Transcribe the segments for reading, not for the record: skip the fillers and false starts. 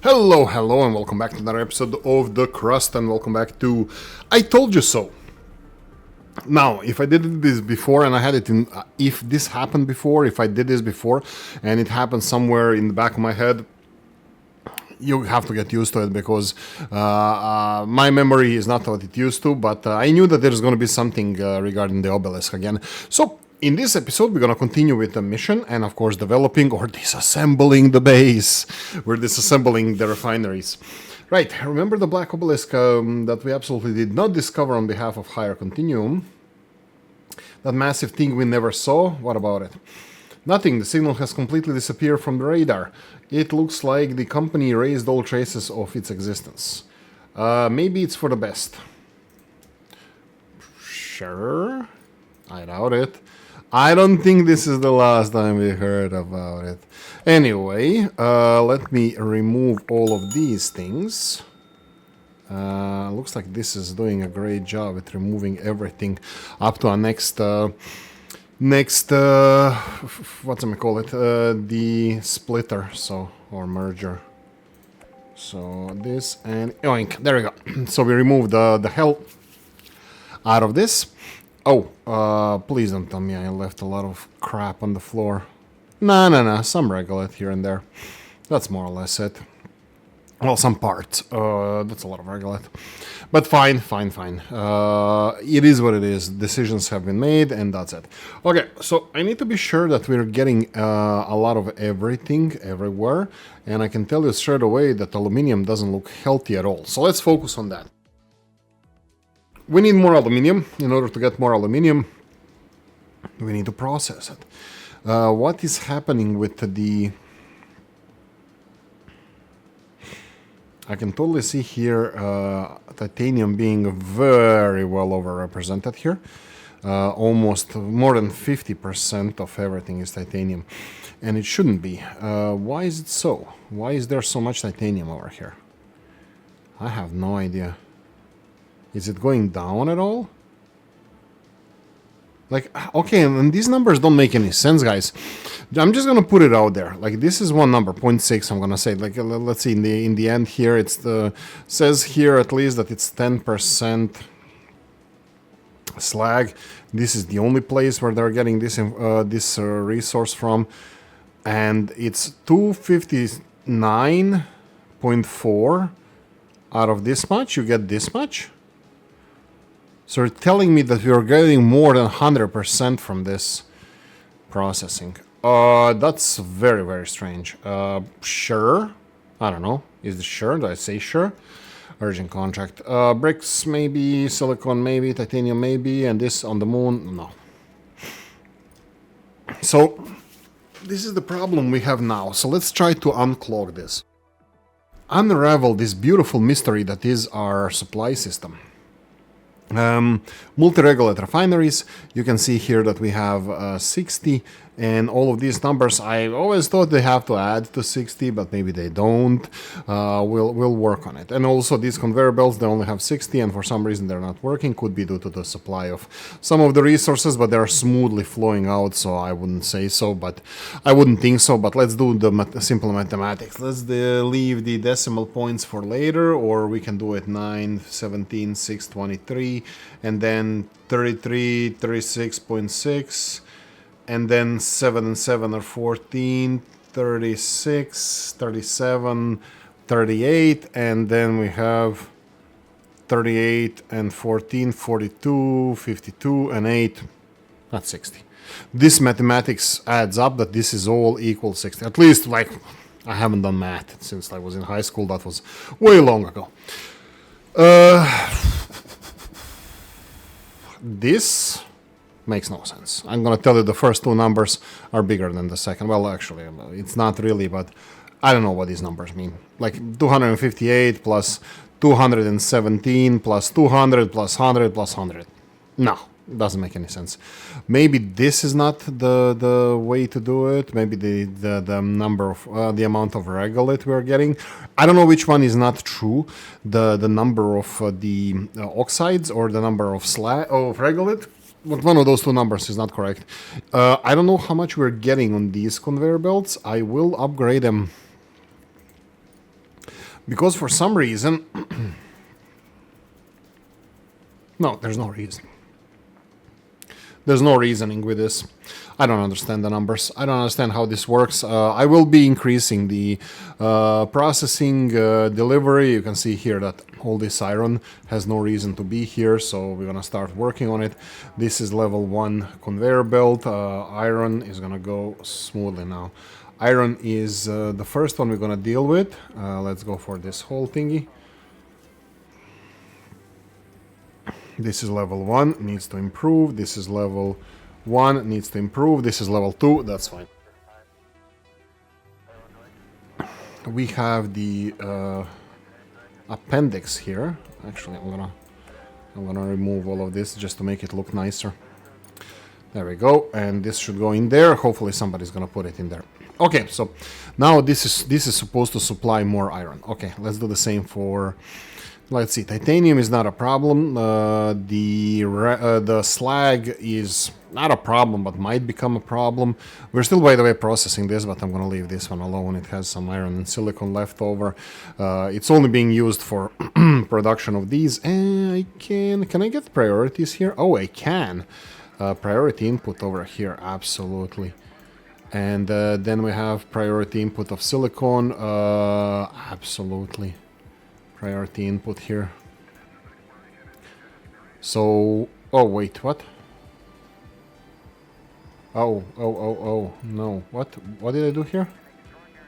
Hello, and welcome back to another episode of The Crust, and welcome back to I Told You So. Now, if I did this before and I had it in, if this happened before, if I did this before and it happened somewhere in the back of my head, you have to get used to it because my memory is not what it used to, but I knew that there's going to be something regarding the obelisk again. So, in this episode, we're going to continue with the mission and, of course, developing or disassembling the base. We're disassembling the refineries. Right, remember the black obelisk that we absolutely did not discover on behalf of Higher Continuum? That massive thing we never saw? What about it? Nothing, the signal has completely disappeared from the radar. It looks like the company erased all traces of its existence. Maybe it's for the best. Sure? I doubt it. I don't think this is the last time we heard about it. Anyway, let me remove all of these things. Looks like this is doing a great job at removing everything up to our next what's I call it? The splitter, or merger. So this and oink, there we go. So we removed the hell out of this. Oh, please don't tell me I left a lot of crap on the floor. No, some regolith here and there. That's more or less it. Well, some parts. That's a lot of regolith. But fine. It is what it is. Decisions have been made, and that's it. Okay, so I need to be sure that we're getting a lot of everything, everywhere. And I can tell you straight away that aluminium doesn't look healthy at all. So let's focus on that. We need more aluminium. In order to get more aluminium, we need to process it. What is happening with the... I can totally see here titanium being very well overrepresented here. Almost more than 50% of everything is titanium. And it shouldn't be. Why is it so? Why is there so much titanium over here? I have no idea. Is it going down at all? Like, okay, and these numbers don't make any sense, guys. I'm just gonna put it out there. Like, this is one number, 0.6. I'm gonna say, like, let's see. In the end here, it's says here at least that it's 10% slag. This is the only place where they're getting this resource from, and it's 259.4 out of this much. You get this much. So you're telling me that we are getting more than 100% from this processing. That's very, very strange. Sure. I don't know. Is it sure? Do I say sure? Urgent contract. Bricks, maybe. Silicon, maybe. Titanium, maybe. And this on the moon? No. So, this is the problem we have now. So let's try to unclog this. Unravel this beautiful mystery that is our supply system. Multi-regolith refineries. You can see here that we have 60, and all of these numbers I always thought they have to add to 60, but maybe they don't. We'll work on it. And also these conveyor belts, they only have 60, and for some reason they're not working. Could be due to the supply of some of the resources, but they're smoothly flowing out, so I wouldn't say so, but I wouldn't think so. But let's do the simple mathematics. Let's leave the decimal points for later, or we can do it 9, 17, 6, 23, and then 33, 36.6, and then 7 and 7 are 14, 36, 37, 38, and then we have 38 and 14, 42, 52, and 8. That's 60. This mathematics adds up that this is all equal 60. At least, like, I haven't done math since I was in high school. That was way long ago. This makes no sense. I'm gonna tell you the first two numbers are bigger than the second. Well, actually, it's not really, but I don't know what these numbers mean. Like 258 plus 217 plus 200 plus 100 plus 100. No, it doesn't make any sense. Maybe this is not the way to do it. Maybe the number of the amount of regolith we're getting. I don't know which one is not true. The number of the oxides or the number of regolith. But one of those two numbers is not correct. I don't know how much we're getting on these conveyor belts. I will upgrade them because for some reason, no, there's no reason. There's no reasoning with this. I don't understand the numbers. I don't understand how this works. I will be increasing the processing delivery. You can see here that all this iron has no reason to be here, so we're gonna start working on it. This is level 1 conveyor belt. Iron is gonna go smoothly now. Iron is the first one we're gonna deal with. Let's go for this whole thingy. This is level 1, needs to improve. This is level 1, needs to improve. This is level 2, that's fine. We have the appendix here. Actually, I'm gonna remove all of this just to make it look nicer. There we go, and this should go in there. Hopefully somebody's gonna put it in there. Okay, so now this is supposed to supply more iron. Okay, let's do the same for... Let's see, titanium is not a problem. The slag is not a problem, but might become a problem. We're still, by the way, processing this, but I'm going to leave this one alone. It has some iron and silicon left over. It's only being used for production of these. And can I get priorities here? Oh, I can. Priority input over here, absolutely. And then we have priority input of silicon, absolutely. Priority input here. So, oh wait, what? Oh, no. What did I do here?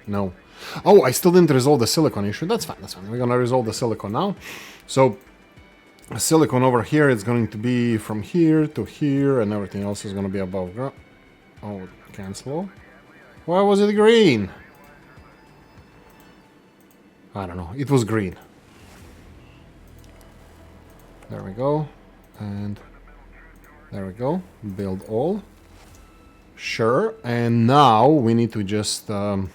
No. Oh, I still didn't resolve the silicon issue. That's fine, that's fine. We're gonna resolve the silicon now. So, silicon over here is going to be from here to here, and everything else is gonna be above ground. Oh, cancel. Why was it green? I don't know. It was green. There we go, and there we go, build all. Sure, and now we need to just tell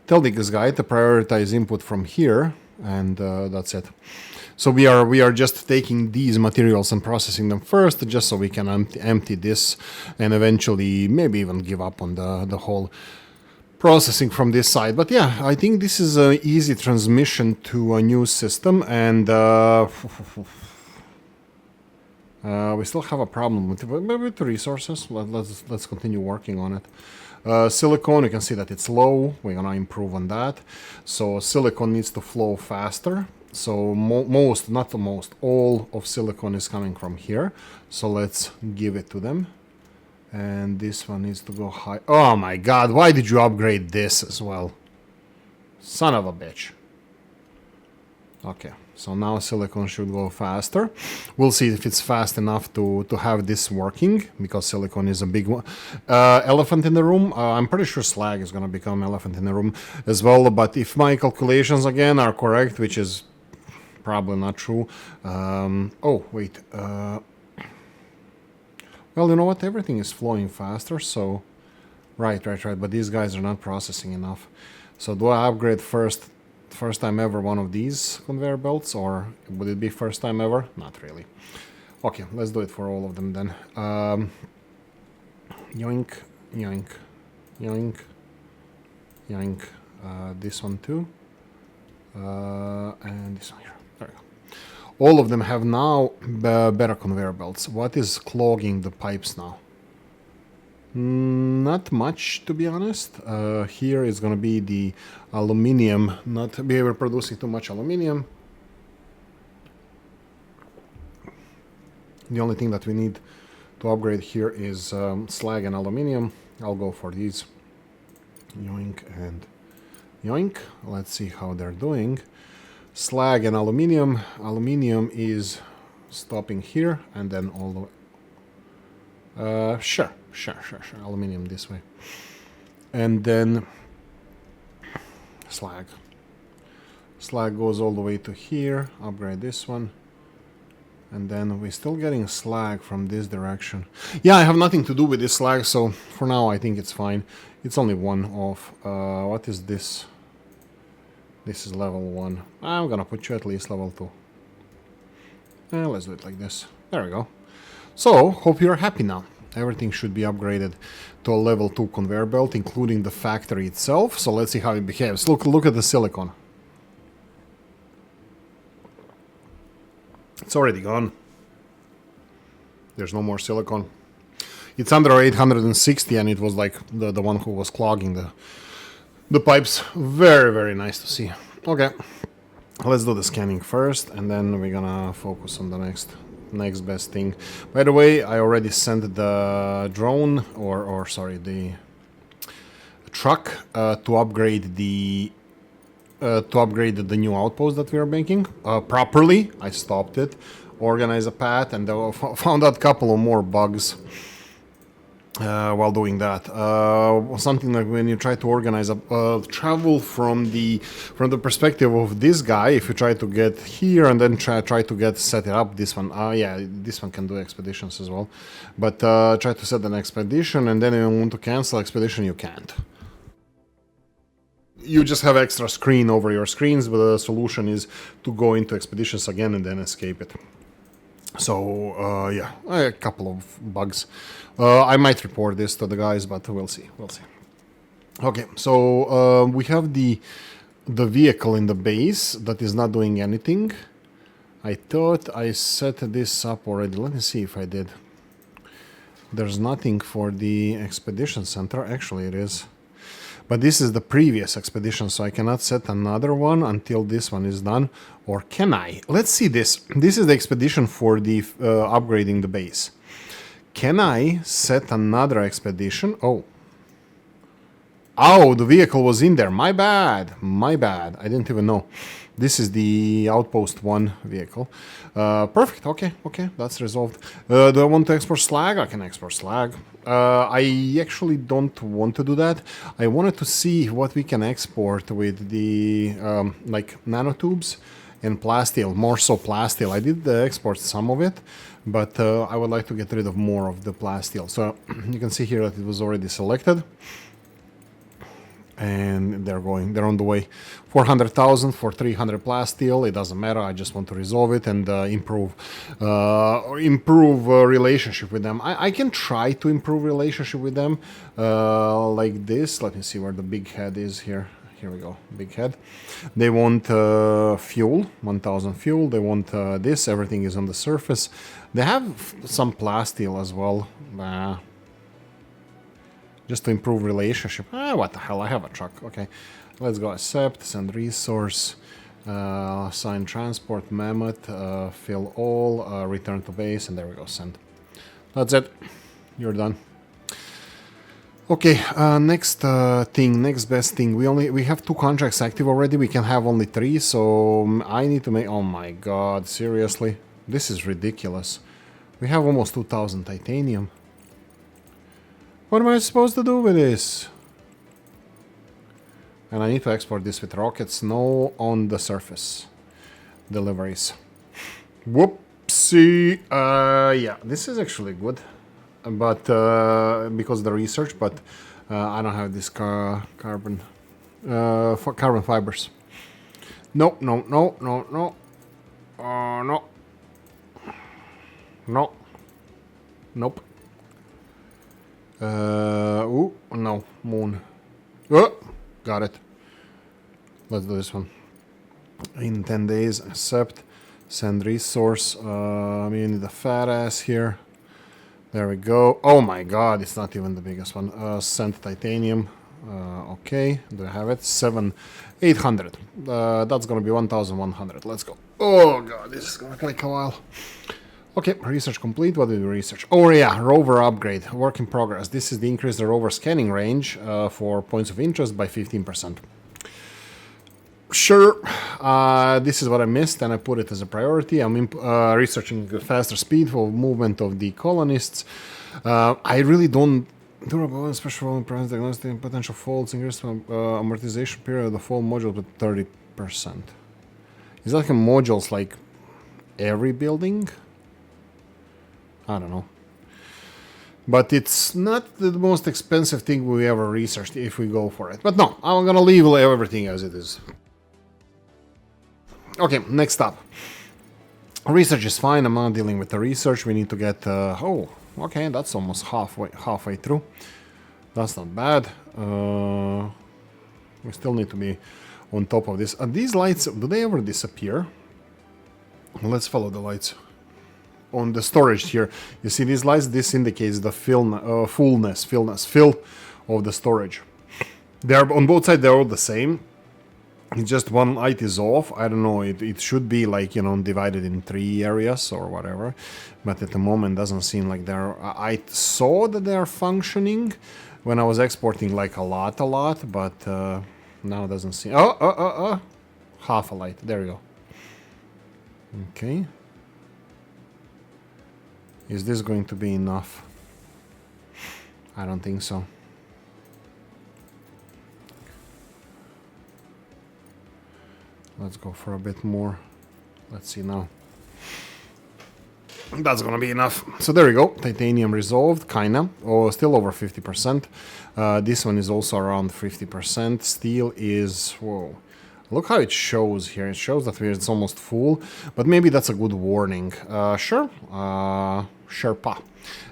this guy to prioritize input from here, and that's it. So we are just taking these materials and processing them first, just so we can empty this, and eventually maybe even give up on the whole processing from this side. But yeah, I think this is an easy transmission to a new system, and we still have a problem with the resources. Let's continue working on it. Silicon, you can see that it's low. We're gonna improve on that. So silicon needs to flow faster. So all of silicon is coming from here. So let's give it to them. And this one needs to go high. Oh my god, why did you upgrade this as well? Son of a bitch. Okay, so now silicon should go faster. We'll see if it's fast enough to have this working, because silicon is a big one. Elephant in the room. I'm pretty sure slag is going to become elephant in the room as well, but if my calculations again are correct, which is probably not true. Oh, wait. Well, you know what? Everything is flowing faster, so... Right. But these guys are not processing enough. So do I upgrade first time ever one of these conveyor belts, or would it be first time ever? Not really. Okay, let's do it for all of them then. Yoink, yoink, yoink, yoink. This one too. And this one here. There we go. All of them have now better conveyor belts. What is clogging the pipes now? Not much, to be honest. Here is going to be the aluminium, not be able producing too much aluminium. The only thing that we need to upgrade here is slag and aluminium. I'll go for these. Yoink and yoink. Let's see how they're doing. Slag and aluminium. Aluminium is stopping here, and then all the way. Sure. Aluminium this way. And then slag. Slag goes all the way to here. Upgrade this one. And then we're still getting slag from this direction. Yeah, I have nothing to do with this slag, so for now I think it's fine. It's only one off. What is this? This is level 1. I'm gonna put you at least level 2. Let's do it like this. There we go. So, hope you're happy now. Everything should be upgraded to a level 2 conveyor belt, including the factory itself. So let's see how it behaves. Look at the silicon. It's already gone. There's no more silicon. It's under 860, and it was like the one who was clogging the pipes. Very, very nice to see. Okay, let's do the scanning first, and then we're gonna focus on the next best thing. By the way, I already sent the drone, or sorry, the truck to upgrade the new outpost that we are making properly. I stopped it, organized a path, and found out a couple of more bugs while doing that. Something like when you try to organize a travel from the perspective of this guy, if you try to get here and then try to set it up, this one, yeah, this one can do expeditions as well, but try to set an expedition, and then if you want to cancel expedition, you can't. You just have extra screen over your screens, but the solution is to go into expeditions again and then escape it. So yeah, a couple of bugs. I might report this to the guys, but we'll see. Okay, so we have the vehicle in the base that is not doing anything. I thought I set this up already. Let me see if I did. There's nothing for the expedition center. Actually, it is. But this is the previous expedition, so I cannot set another one until this one is done. Or can I? Let's see this. This is the expedition for the upgrading the base. Can I set another expedition? Oh, the vehicle was in there. My bad. I didn't even know. This is the Outpost 1 vehicle. Perfect. Okay, that's resolved. Do I want to export slag? I can export slag. I actually don't want to do that. I wanted to see what we can export with the like nanotubes and plasteel, more so plasteel. I did export some of it, but I would like to get rid of more of the plasteel. So you can see here that it was already selected. And they're on the way. 400,000 for 300 plasteel. It doesn't matter. I just want to resolve it and improve relationship with them. I can try to improve relationship with them like this. Let me see where the big head is here. Here we go. Big head. They want fuel, 1,000 fuel. They want this. Everything is on the surface. They have some plasteel as well. Just to improve relationship. What the hell, I have a truck. Okay, let's go accept, send resource, assign transport, mammoth, fill all, return to base, and there we go, send. That's it. You're done. Okay, next best thing. We have 2 contracts active already. We can have only 3, so I need to make... Oh my god, seriously? This is ridiculous. We have almost 2,000 titanium. What am I supposed to do with this? And I need to export this with rockets. No on the surface. Deliveries. Whoopsie. Yeah, this is actually good. But because of the research, but I don't have this carbon fibers. No. No. Nope. No, moon. Oh, got it. Let's do this one. In 10 days, accept, send resource. We need the fat ass here. There we go. Oh my god, it's not even the biggest one. Send titanium. Okay, do I have it? 800. That's gonna be 1,100. Let's go. Oh god, this is gonna take a while. Okay, research complete. What did we research? Oh yeah, rover upgrade, work in progress. This is the increase the rover scanning range for points of interest by 15%. Sure, this is what I missed and I put it as a priority. I'm researching the faster speed for movement of the colonists. I really don't... Durable and special price diagnostic potential faults, increase amortization period of the fall module with 30%. Is that like a modules like every building? I don't know. But it's not the most expensive thing we ever researched if we go for it. But no, I'm gonna leave everything as it is. Okay, next up. Research is fine. I'm not dealing with the research. We need to get... oh, Okay, that's almost halfway through. That's not bad. We still need to be on top of this. These lights, do they ever disappear? Let's follow the lights. On the storage here, you see these lights? This indicates the fill of the storage. They're on both sides, they're all the same. It's just one light is off. I don't know, it should be like, you know, divided in 3 areas or whatever. But at the moment, doesn't seem like they're... I saw that they're functioning when I was exporting like a lot, but now it doesn't seem... Half a light, there you go. Okay. Is this going to be enough? I don't think so. Let's go for a bit more. Let's see now. That's gonna be enough. So there we go. Titanium resolved, kinda. Oh, still over 50%. This one is also around 50%. Steel is... Whoa. Look how it shows here. It shows that it's almost full, but maybe that's a good warning. Sure. Sherpa.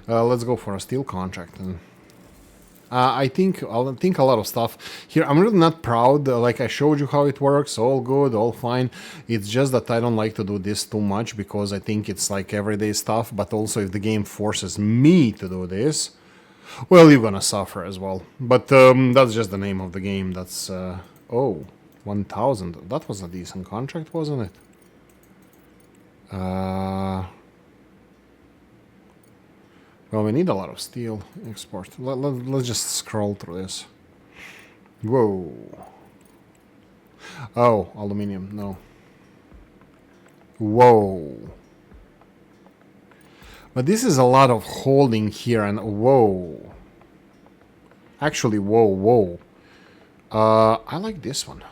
Let's go for a steel contract. And I think a lot of stuff here. I'm really not proud. Like I showed you how it works. All good, all fine. It's just that I don't like to do this too much because I think it's like everyday stuff. But also if the game forces me to do this, well, you're gonna suffer as well. But that's just the name of the game. That's... oh. 1,000. That was a decent contract, wasn't it? Well, we need a lot of steel export. Let's just scroll through this. Whoa. Oh, aluminium. No. Whoa. But this is a lot of holding here and whoa. Actually, whoa. I like this one.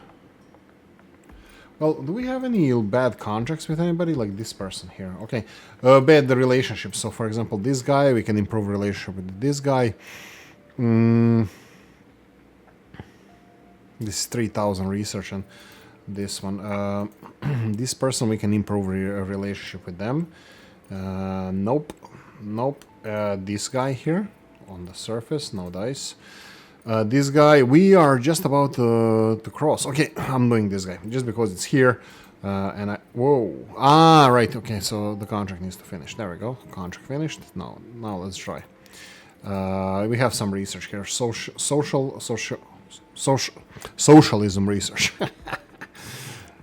Well, do we have any bad contracts with anybody? Like this person here. Okay. Bad the relationship. So, for example, this guy, we can improve relationship with this guy. This is 3,000 research and this one. This person, we can improve a relationship with them. Nope. This guy here on the surface, no dice. This guy, we are just about to cross. Okay, I'm doing this guy just because it's here. And I... Whoa. Ah, right. Okay, so the contract needs to finish. There we go. Contract finished. Now let's try. We have some research here. Socialism research.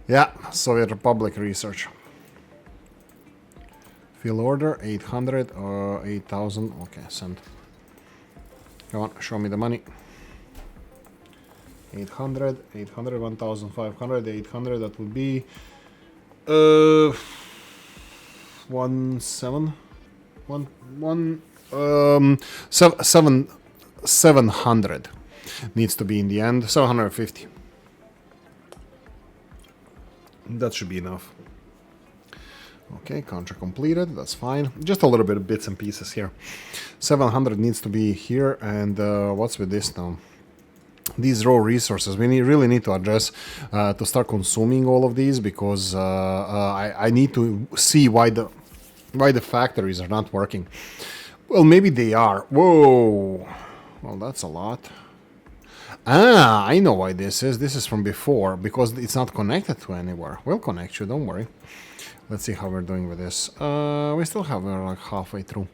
Yeah, Soviet Republic research. Fill order, 800 or 8,000. Okay, send. Come on, show me the money. 800, 1,500, 800, that would be 700 needs to be in the end. 750. That should be enough. Okay, contract completed. That's fine. Just a little bit of bits and pieces here. 700 needs to be here. And what's with this now? These raw resources, we really need to address to start consuming all of these because I need to see why the factories are not working. Well, maybe they are. Whoa. Well, that's a lot. Ah, I know why this is. This is from before because it's not connected to anywhere. We'll connect you, don't worry. Let's see how we're doing with this. We still have like halfway through.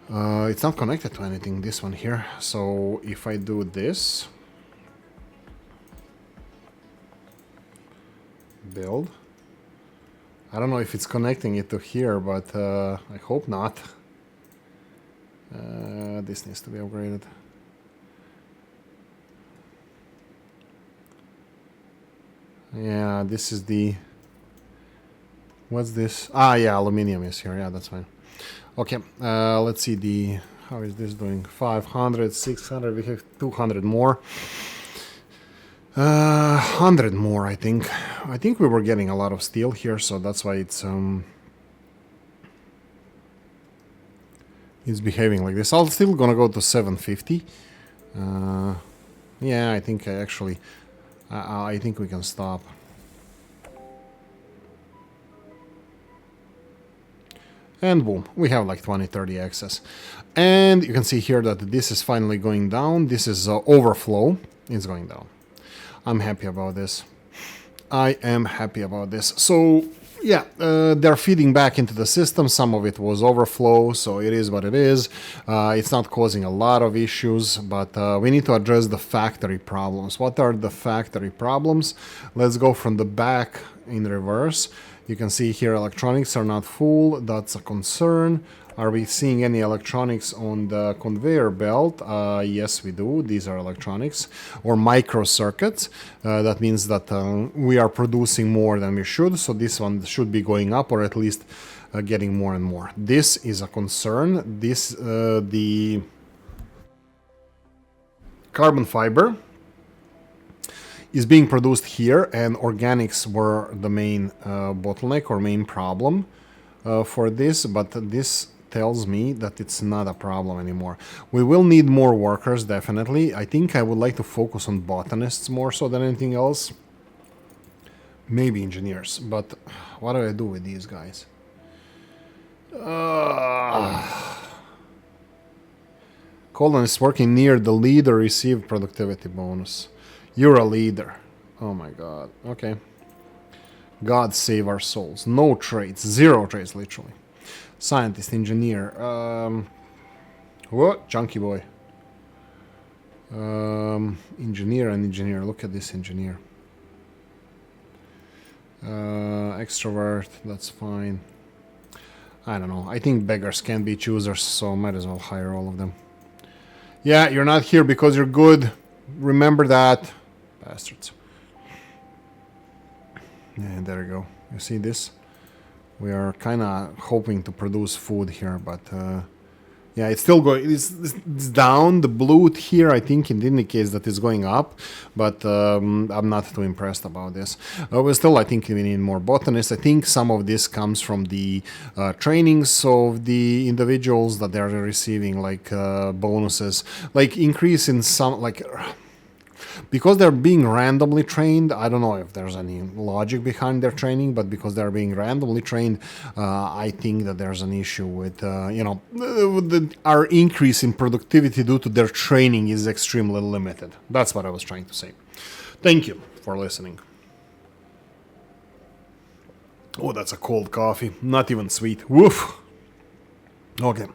It's not connected to anything, this one here. So if I do this, build. I don't know if it's connecting it to here, but I hope not. This needs to be upgraded. Yeah, this is the... What's this? Ah, yeah, aluminium is here. Yeah, that's fine. Okay, let's see the... How is this doing? 500, 600, we have 200 more. 100 more, I think. I think we were getting a lot of steel here, so that's why it's behaving like this. I'm still gonna go to 750. Yeah, I think actually... I think we can stop. And boom, we have like 20-30 excess. And you can see here that this is finally going down. This is overflow. It's going down. I'm happy about this. I am happy about this. So yeah, they're feeding back into the system. Some of it was overflow, so it is what it is. It's not causing a lot of issues, but we need to address the factory problems. What are the factory problems? Let's go from the back in reverse. You can see here electronics are not full. That's a concern. Are we seeing any electronics on the conveyor belt? Yes, we do. These are electronics or microcircuits. That means that we are producing more than we should. So this one should be going up, or at least getting more and more. This is a concern. The carbon fiber is being produced here, and organics were the main bottleneck or main problem for this, but this tells me that it's not a problem anymore. We will need more workers, definitely. I think I would like to focus on botanists more so than anything else. Maybe engineers, but what do I do with these guys? Colin is working near the leader received productivity bonus. You're a leader. Oh my god. Okay. God save our souls. No traits. Zero traits, literally. Scientist, engineer. What? Chunky boy. Engineer and engineer. Look at this engineer. Extrovert. That's fine. I don't know. I think beggars can be choosers, so might as well hire all of them. Yeah, you're not here because you're good. Remember that. Bastards. Yeah, there you go. You see this? We are kind of hoping to produce food here, but yeah, it's still going. It's down. The blue here, I think, it indicates that it's going up, but I'm not too impressed about this. But still, I think we need more botanists. I think some of this comes from the trainings of the individuals that they're receiving, like bonuses, like increase in some, like. Because they're being randomly trained, I don't know if there's any logic behind their training, but because they're being randomly trained, I think that there's an issue with, our increase in productivity due to their training is extremely limited. That's what I was trying to say. Thank you for listening. Oh, that's a cold coffee. Not even sweet. Woof. Okay.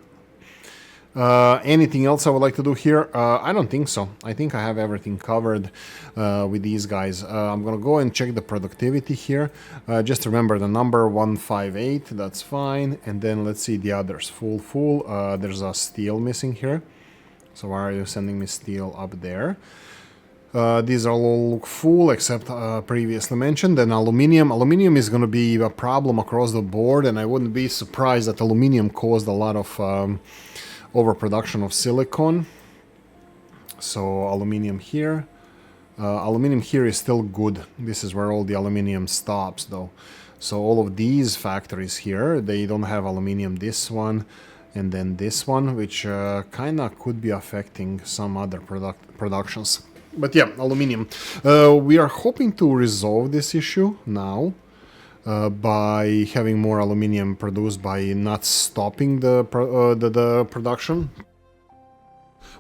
Anything else I would like to do here? I don't think so. I think I have everything covered with these guys. I'm gonna go and check the productivity here. Just remember the number 158. That's fine. And then let's see the others. Full. There's a steel missing here. So why are you sending me steel up there? These all look full except previously mentioned. Then aluminium. Aluminium is going to be a problem across the board, and I wouldn't be surprised that aluminium caused a lot of overproduction of silicon. So aluminium here. Aluminium here is still good. This is where all the aluminium stops though. So all of these factories here, they don't have aluminium. This one and then this one, which kind of could be affecting some other productions. But yeah, aluminium. We are hoping to resolve this issue now. By having more aluminium produced by not stopping the production.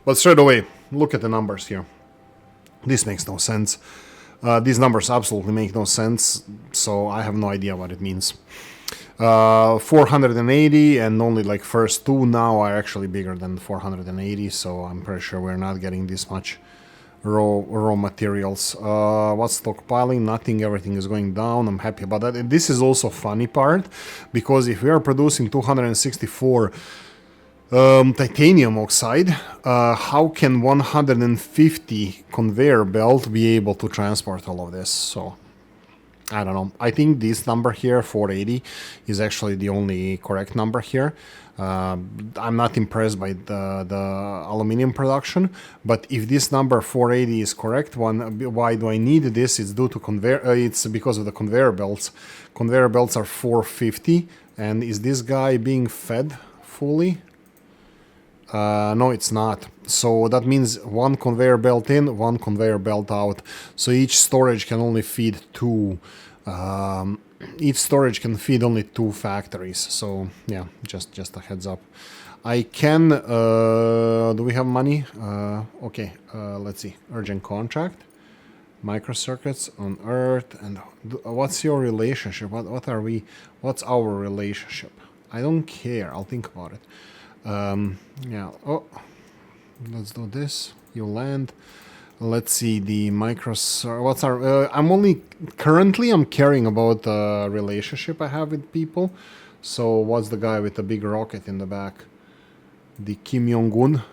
But straight away, look at the numbers here. This makes no sense. These numbers absolutely make no sense, so I have no idea what it means. 480 and only like first two now are actually bigger than 480, so I'm pretty sure we're not getting this much raw materials. What's stockpiling? Nothing. Everything is going down. I'm happy about that. And this is also funny part, because if we are producing 264 titanium oxide, how can 150 conveyor belt be able to transport all of this? So I don't know. I think this number here, 480, is actually the only correct number here. I'm not impressed by the aluminium production, but if this number 480 is correct, why do I need this? It's due to it's because of the conveyor belts. Conveyor belts are 450, and is this guy being fed fully? No, it's not. So that means one conveyor belt in, one conveyor belt out. So each storage can only feed two each storage can feed only 2 factories. So yeah, just a heads up. I can, do we have money? Okay, let's see, urgent contract, microcircuits on Earth, and what's your relationship? What are we, what's our relationship? I don't care, I'll think about it. Yeah, oh, let's do this, you land. Let's see, the what's our, currently I'm caring about the relationship I have with people. So what's the guy with the big rocket in the back? The Kim Jong-un.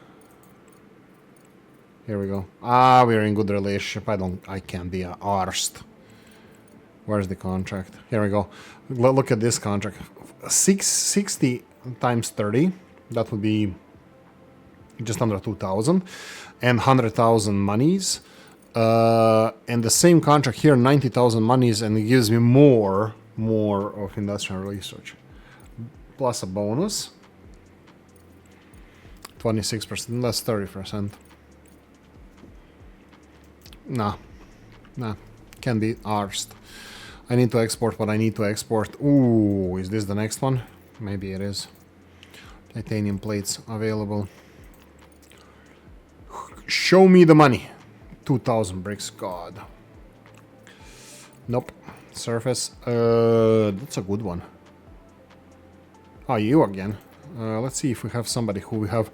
Here we go. Ah, we're in good relationship. I can't be arsed. Where's the contract? Here we go. Look at this contract. 660 times 30. That would be just under 2,000. And 100,000 monies. And the same contract here, 90,000 monies, and it gives me more of industrial research. Plus a bonus. 26%, that's 30%. Nah, can be arsed. I need to export what I need to export. Ooh, is this the next one? Maybe it is. Titanium plates available. Show me the money. 2,000 bricks, God. Nope. Surface, that's a good one. Oh, you again. Let's see if we have somebody who we have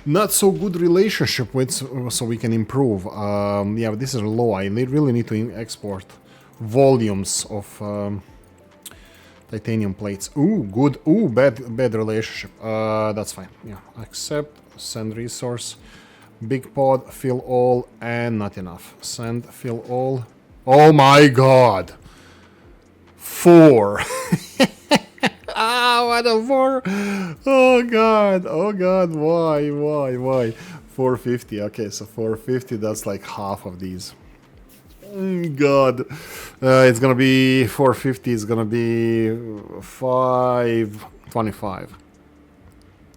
not so good relationship with, so we can improve. Yeah, but this is low. I really need to export volumes of titanium plates. Ooh, good. Ooh, bad relationship. That's fine. Yeah, accept, send resource, big pod, fill all, and not enough. Send, fill all. Oh my God. 4. Ah, what a 4! Oh God, why? 450, okay, so 450, that's like half of these. God, it's gonna be 450, it's gonna be 525.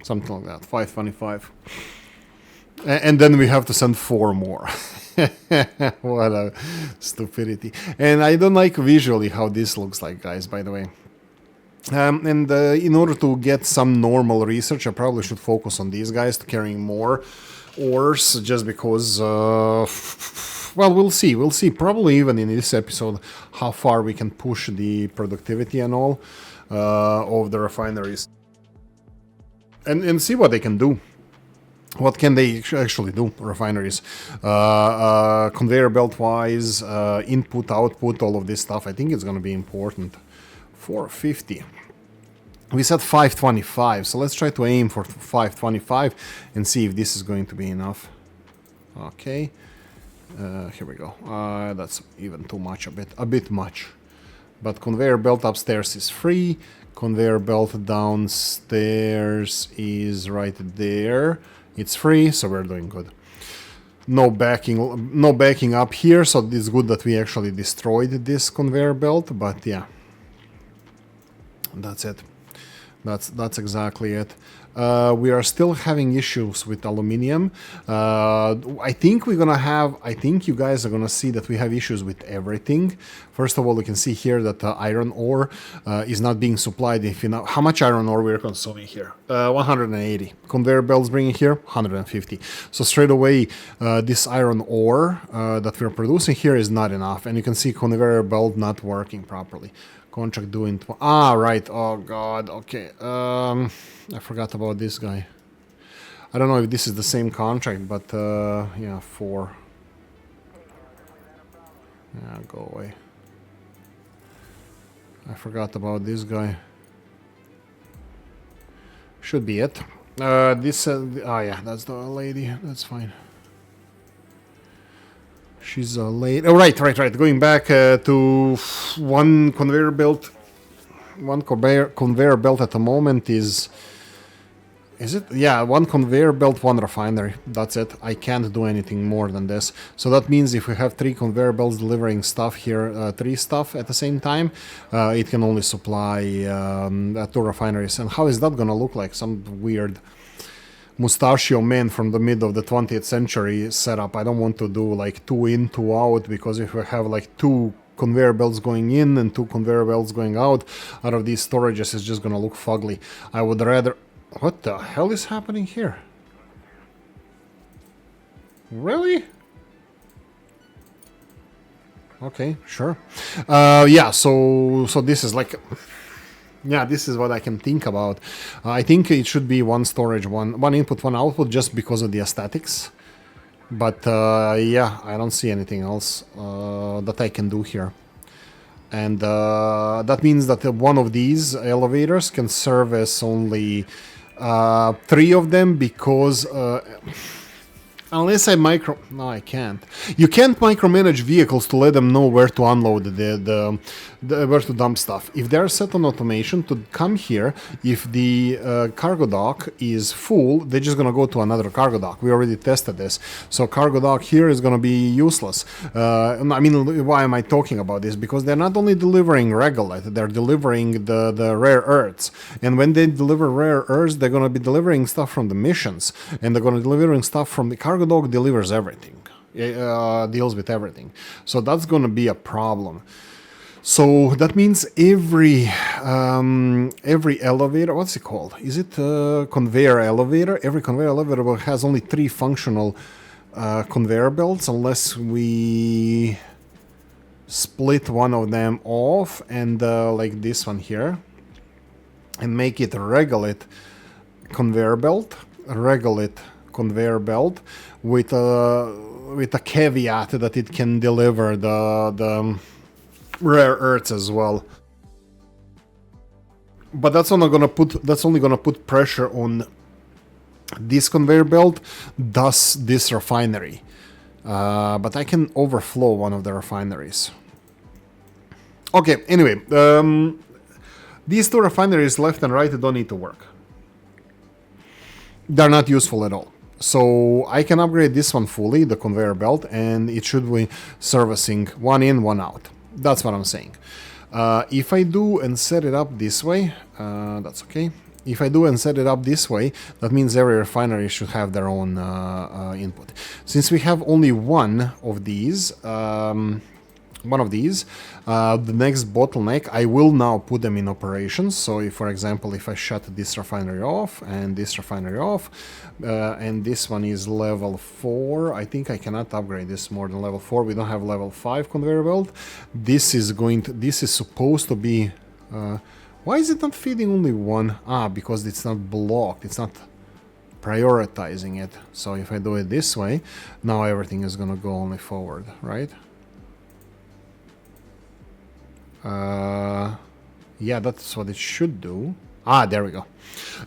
Something like that, 525. And then we have to send 4 more. What a stupidity. And I don't like visually how this looks like, guys, by the way. In order to get some normal research, I probably should focus on these guys carrying more ores, just because, well, we'll see, probably even in this episode, how far we can push the productivity and all of the refineries. And see what they can do. What can they actually do, refineries? Conveyor belt-wise, input, output, all of this stuff, I think it's going to be important. 450. We said 525, so let's try to aim for 525 and see if this is going to be enough. Okay, here we go. That's even too much, a bit much. But conveyor belt upstairs is free. Conveyor belt downstairs is right there. It's free, so we're doing good. No backing up here, so it's good that we actually destroyed this conveyor belt, but yeah. That's it. That's exactly it. We are still having issues with aluminium. I think you guys are gonna see that we have issues with everything. First of all, you can see here that iron ore is not being supplied. If you know how much iron ore we're consuming here, 180. Conveyor belts bringing here 150. So straight away, this iron ore that we're producing here is not enough, and you can see conveyor belt not working properly. Contract doing right. Oh God. Okay. I forgot about this guy. I don't know if this is the same contract, but yeah, 4. Yeah, go away. I forgot about this guy. Should be it. This. Oh yeah, that's the lady. That's fine. She's late. Oh, right. Going back to one conveyor belt. One conveyor belt at the moment is it? Yeah, one conveyor belt, one refinery. That's it. I can't do anything more than this. So that means if we have 3 conveyor belts delivering stuff here, 3 stuff at the same time, it can only supply 2 refineries. And how is that gonna look like? Some weird mustachio man from the mid of the 20th century setup. I don't want to do like 2 in, 2 out, because if we have like 2 conveyor belts going in and 2 conveyor belts going out of these storages is just gonna look fugly. I would rather... What the hell is happening here? Really? Okay, sure. Yeah, so this is like... Yeah, this is what I can think about. I think it should be one storage, one input, one output, just because of the aesthetics. But yeah, I don't see anything else that I can do here. And that means that one of these elevators can service only 3 of them, because... unless I micro... No, I can't. You can't micromanage vehicles to let them know where to unload where to dump stuff. If they're set on automation to come here, if the cargo dock is full, they're just gonna go to another cargo dock. We already tested this. So cargo dock here is gonna be useless. I mean, why am I talking about this? Because they're not only delivering regolith, they're delivering the rare earths. And when they deliver rare earths, they're gonna be delivering stuff from the missions. And they're gonna be delivering stuff from the cargo dock. Delivers everything. Deals with everything. So that's gonna be a problem. So that means every elevator, what's it called? Is it a conveyor elevator? Every conveyor elevator has only 3 functional conveyor belts, unless we split one of them off and like this one here, and make it a regolith conveyor belt, with a caveat that it can deliver the rare earths as well. But that's only gonna put pressure on this conveyor belt, thus this refinery. But I can overflow one of the refineries. Okay, anyway, these 2 refineries left and right don't need to work. They're not useful at all. So I can upgrade this one fully, the conveyor belt, and it should be servicing 1 in, 1 out. That's what I'm saying. If I do and set it up this way, that's okay. If I do and set it up this way, that means every refinery should have their own input. Since we have only one of these, the next bottleneck, I will now put them in operations. So if, for example, if I shut this refinery off and this refinery off, and this one is level 4, I think I cannot upgrade this more than level 4. We don't have level 5 conveyor belt. This is supposed to be... why is it not feeding only one? Because it's not blocked. It's not prioritizing it. So if I do it this way, now everything is gonna go only forward, right? Yeah, that's what it should do. There we go.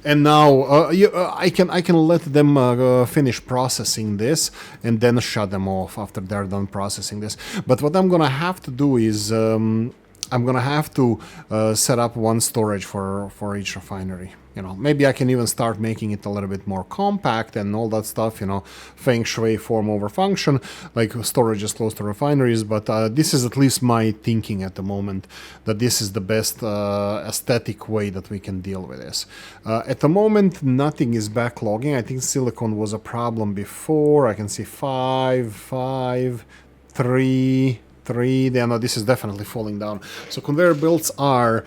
And now I can let them finish processing this and then shut them off after they're done processing this. But what I'm gonna have to do is I'm gonna have to set up one storage for each refinery. You know, maybe I can even start making it a little bit more compact and all that stuff, you know, feng shui, form over function, like storage is close to refineries. But this is at least my thinking at the moment, that this is the best aesthetic way that we can deal with this. At the moment, nothing is backlogging. I think silicon was a problem before. I can see 5, 5, 3, 3. Then this is definitely falling down. So conveyor belts are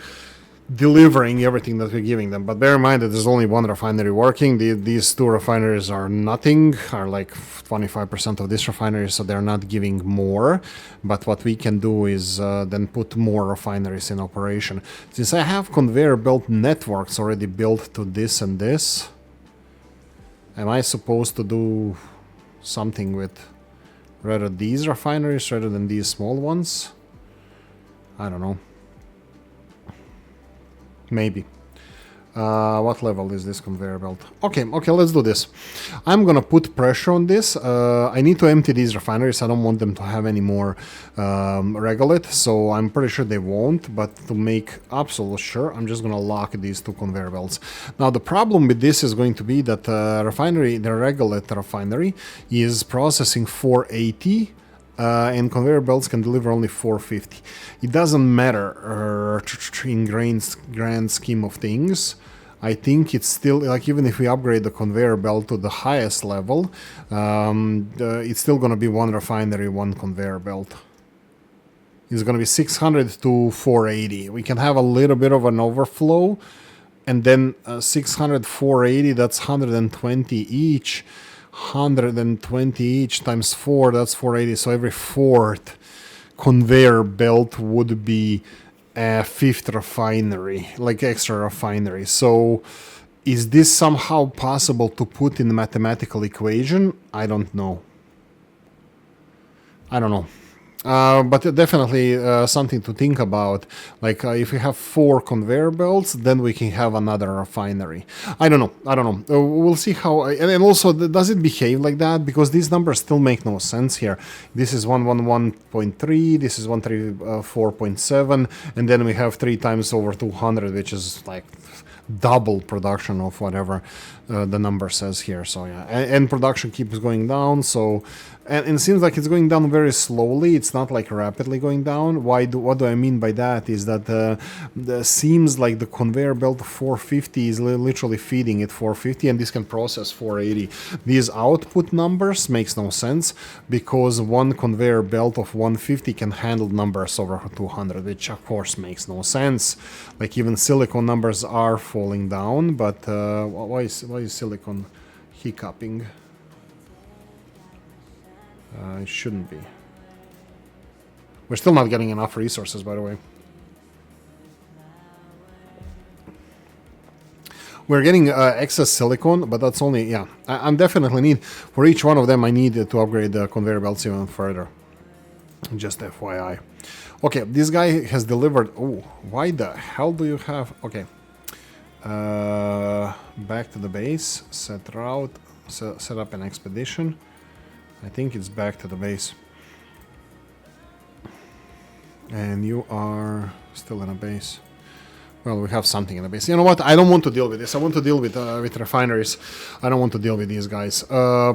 delivering everything that we're giving them, but bear in mind that there's only one refinery working. These 2 refineries are nothing, are like 25% of this refinery, so they're not giving more. But what we can do is then put more refineries in operation. Since I have conveyor belt networks already built to this and this, am I supposed to do something with rather these refineries rather than these small ones? I don't know. Maybe. What level is this conveyor belt? Okay, let's do this. I'm gonna put pressure on this. I need to empty these refineries. I don't want them to have any more regolith, so I'm pretty sure they won't. But to make absolutely sure, I'm just gonna lock these 2 conveyor belts. Now the problem with this is going to be that the regolith refinery is processing 480. And conveyor belts can deliver only 450. It doesn't matter in grand scheme of things. I think it's still, like, even if we upgrade the conveyor belt to the highest level, it's still gonna be 1 refinery, 1 conveyor belt. is going to be 600 to 480. We can have a little bit of an overflow, and then 600, 480, that's 120 each. 120 each times 4, that's 480. So every fourth conveyor belt would be a fifth refinery, like extra refinery. So is this somehow possible to put in the mathematical equation? I don't know. But definitely something to think about. Like if we have 4 conveyor belts, then we can have another refinery. I don't know. We'll see how. And also, does it behave like that? Because these numbers still make no sense here. This is 111.3. This is 134.7, and then we have 3 times over 200, which is like double production of whatever the number says here. So yeah, and production keeps going down. So and it seems like it's going down very slowly. It's not like rapidly going down. What do I mean by that is that seems like the conveyor belt 450 is literally feeding it 450, and this can process 480. These output numbers makes no sense because one conveyor belt of 150 can handle numbers over 200, which of course makes no sense. Like even silicon numbers are falling down, but why is silicon hiccuping? It shouldn't be. We're still not getting enough resources, by the way. We're getting excess silicon, but that's only, yeah. I'm definitely need, for each one of them, I need to upgrade the conveyor belts even further. Just FYI. Okay, this guy has delivered, oh, why the hell do you have, okay. Back to the base, set route, set up an expedition. I think it's back to the base. And you are still in a base. Well, we have something in the base. You know what? I don't want to deal with this. I want to deal with refineries. I don't want to deal with these guys.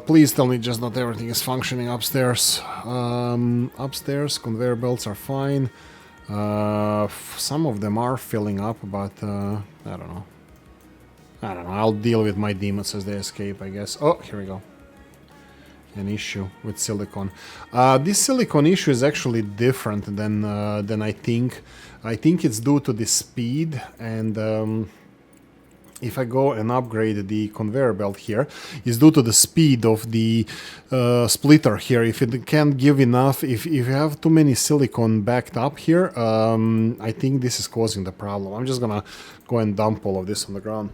Please tell me just not everything is functioning upstairs. Upstairs, conveyor belts are fine. Some of them are filling up, but I don't know. I'll deal with my demons as they escape, I guess. Oh, here we go. An issue with silicon. This silicon issue is actually different than I think. I think it's due to the speed, and if I go and upgrade the conveyor belt here, it's due to the speed of the splitter here. If it can't give enough, if you have too many silicon backed up here, I think this is causing the problem. I'm just gonna go and dump all of this on the ground.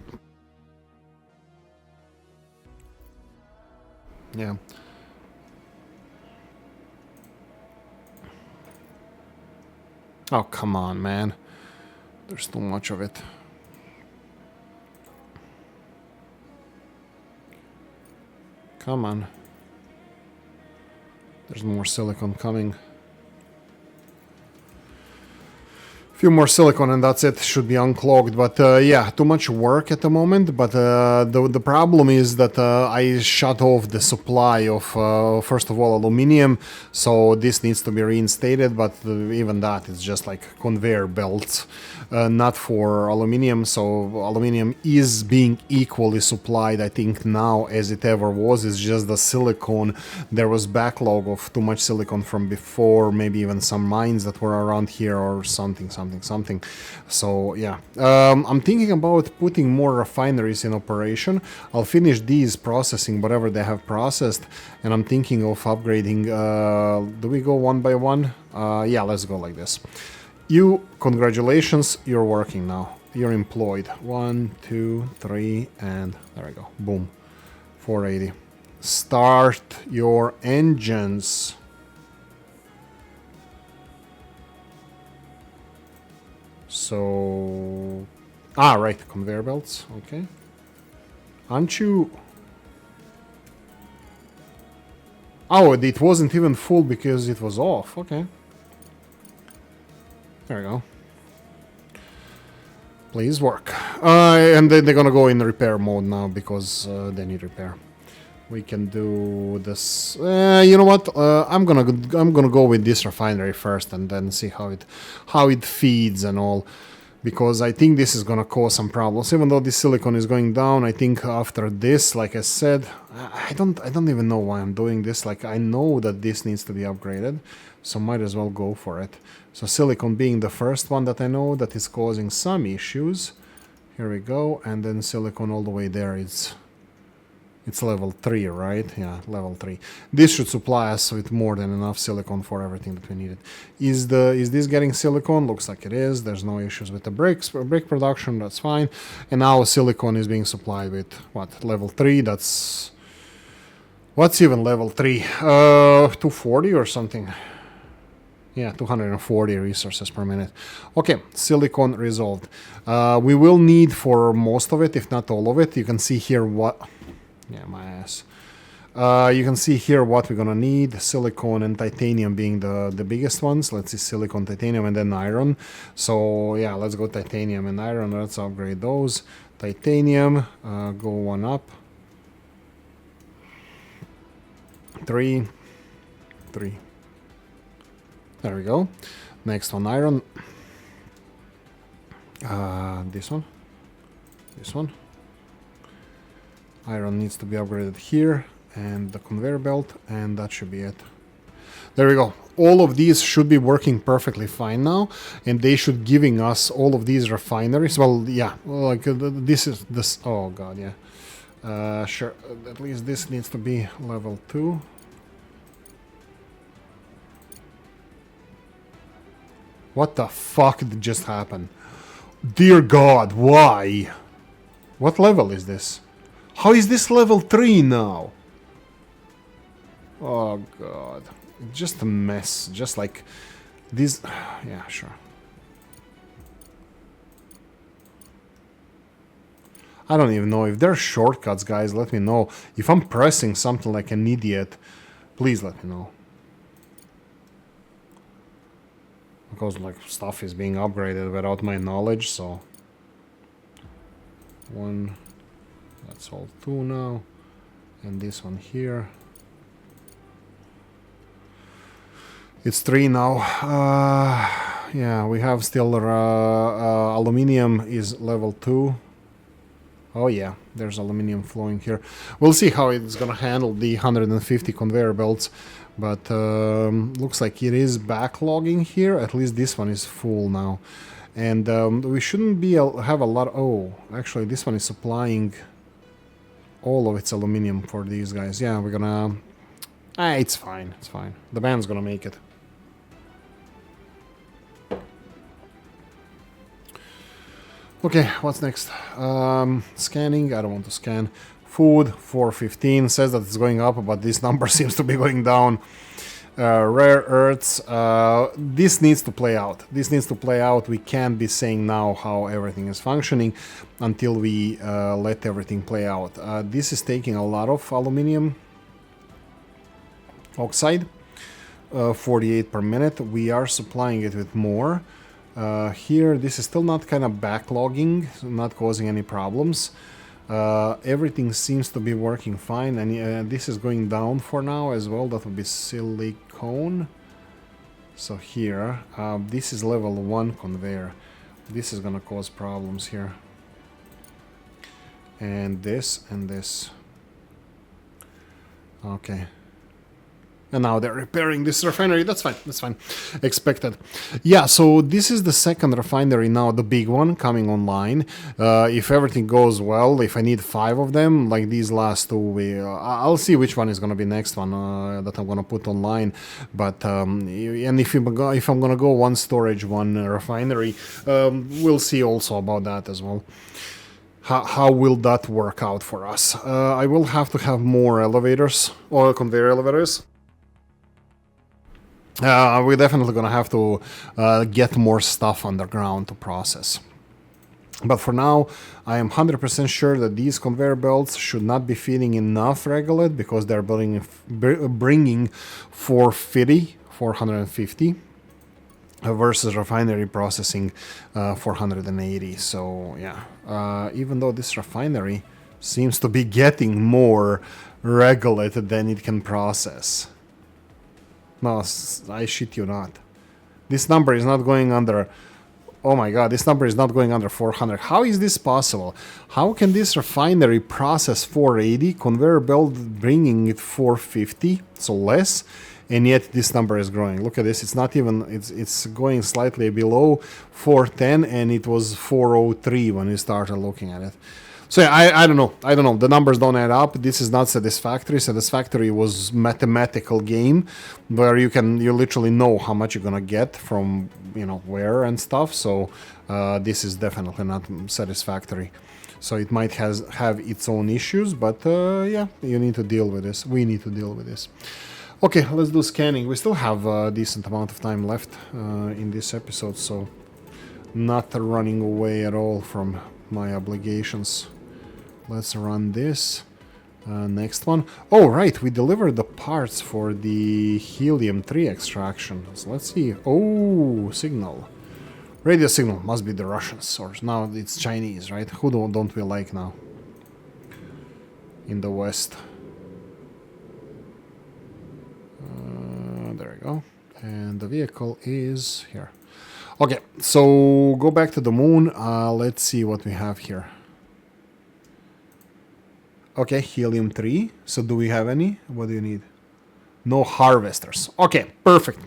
Yeah. Oh, come on, man. There's too much of it. Come on. There's more silicon coming. Few more silicon and that's it. Should be unclogged, but yeah, too much work at the moment. But the problem is that I shut off the supply of first of all aluminium, so this needs to be reinstated. But even that is just like conveyor belts, not for aluminium. So aluminium is being equally supplied, I think, now as it ever was. It's just the silicon. There was backlog of too much silicon from before, maybe even some mines that were around here or something. So yeah, I'm thinking about putting more refineries in operation. I'll finish these processing whatever they have processed, and I'm thinking of upgrading. Do we go one by one? Yeah, let's go like this. You, congratulations, you're working now. You're employed. 1, 2, 3, and there we go. Boom. 480. Start your engines. So, right, conveyor belts, okay. Aren't you... Oh, it wasn't even full because it was off, okay. There we go. Please work. And they're gonna go in repair mode now because they need repair. We can do this. You know what? I'm gonna go with this refinery first and then see how it feeds and all. because I think this is gonna cause some problems. Even though this silicon is going down, I think after this, like I said, I don't even know why I'm doing this. Like, I know that this needs to be upgraded, so might as well go for it. So silicon being the first one that I know that is causing some issues. Here we go, and then silicon all the way there. It's level 3, right? Yeah, level 3. This should supply us with more than enough silicon for everything that we needed. Is this getting silicon? Looks like it is. There's no issues with the brick production. That's fine. And now silicon is being supplied with what? Level 3. That's what's even level 3? 240 or something. Yeah, 240 resources per minute. Okay, silicon resolved. We will need for most of it, if not all of it. You can see here what... Yeah, my ass. You can see here what we're gonna need. Silicon and titanium being the biggest ones. Let's see, silicon, titanium, and then iron. So yeah, let's go titanium and iron. Let's upgrade those. Titanium, go one up. 3. There we go. Next one, iron. This one. Iron needs to be upgraded here, and the conveyor belt, and that should be it. There we go. All of these should be working perfectly fine now, and they should giving us all of these refineries. Well, yeah, like this. Oh god, yeah. Sure. At least this needs to be level 2. What the fuck did just happen? Dear God, why? What level is this? How is this level 3 now? Oh god. Just a mess. Just like this. Yeah, sure. I don't even know. If there are shortcuts, guys, let me know. If I'm pressing something like an idiot, please let me know. Because like stuff is being upgraded without my knowledge, so... 1... That's all 2 now. And this one here. It's 3 now. Yeah, we have still aluminium is level 2. Oh yeah, there's aluminium flowing here. We'll see how it's gonna handle the 150 conveyor belts. But looks like it is backlogging here. At least this one is full now. And we shouldn't have a lot... Oh, actually this one is supplying all of its aluminium for these guys. Yeah, we're gonna... it's fine. It's fine. The band's gonna make it. Okay, what's next? Scanning. I don't want to scan. Food, 415. Says that it's going up, but this number seems to be going down. Rare earths. This needs to play out. This needs to play out. We can't be saying now how everything is functioning until we let everything play out. This is taking a lot of aluminium oxide. 48 per minute. We are supplying it with more. Here, this is still not kind of backlogging, not causing any problems. Everything seems to be working fine, and this is going down for now as well. That would be silicone. So here, this is level 1 conveyor. This is gonna cause problems here. And this, and this. Okay. And now they're repairing this refinery. That's fine. That's fine. Expected. Yeah, so this is the second refinery now, the big one, coming online. If everything goes well, if I need 5 of them, like these last 2, I'll see which one is going to be next one that I'm going to put online. But, and if I'm going to go one storage, one refinery, we'll see also about that as well. How will that work out for us? I will have to have more elevators, or conveyor elevators. We're definitely gonna have to get more stuff underground to process. But for now, I am 100% sure that these conveyor belts should not be feeding enough regolith because they're bringing 450 versus refinery processing 480. So yeah, even though this refinery seems to be getting more regolith than it can process. No, I shit you not. This number is not going under Oh my god, this number is not going under 400. How is this possible? How can this refinery process 480, conveyor belt bringing it 450, so less, and yet this number is growing? Look at this, it's not even, it's going slightly below 410, and it was 403 when we started looking at it. So yeah, I don't know. The numbers don't add up. This is not satisfactory. Satisfactory was mathematical game where you literally know how much you're gonna get from where and stuff. So this is definitely not satisfactory. So it might have its own issues, but yeah, you need to deal with this. We need to deal with this. Okay, let's do scanning. We still have a decent amount of time left in this episode, so not running away at all from my obligations. Let's run this. Next one. Oh, right, we delivered the parts for the helium-3 extraction. So let's see. Oh, signal. Radio signal. Must be the Russians. Or now it's Chinese, right? Who don't we like now? In the West. There we go. And the vehicle is here. Okay, so go back to the moon. Let's see what we have here. Okay, helium-3. So do we have any? What do you need? No harvesters. Okay, perfect.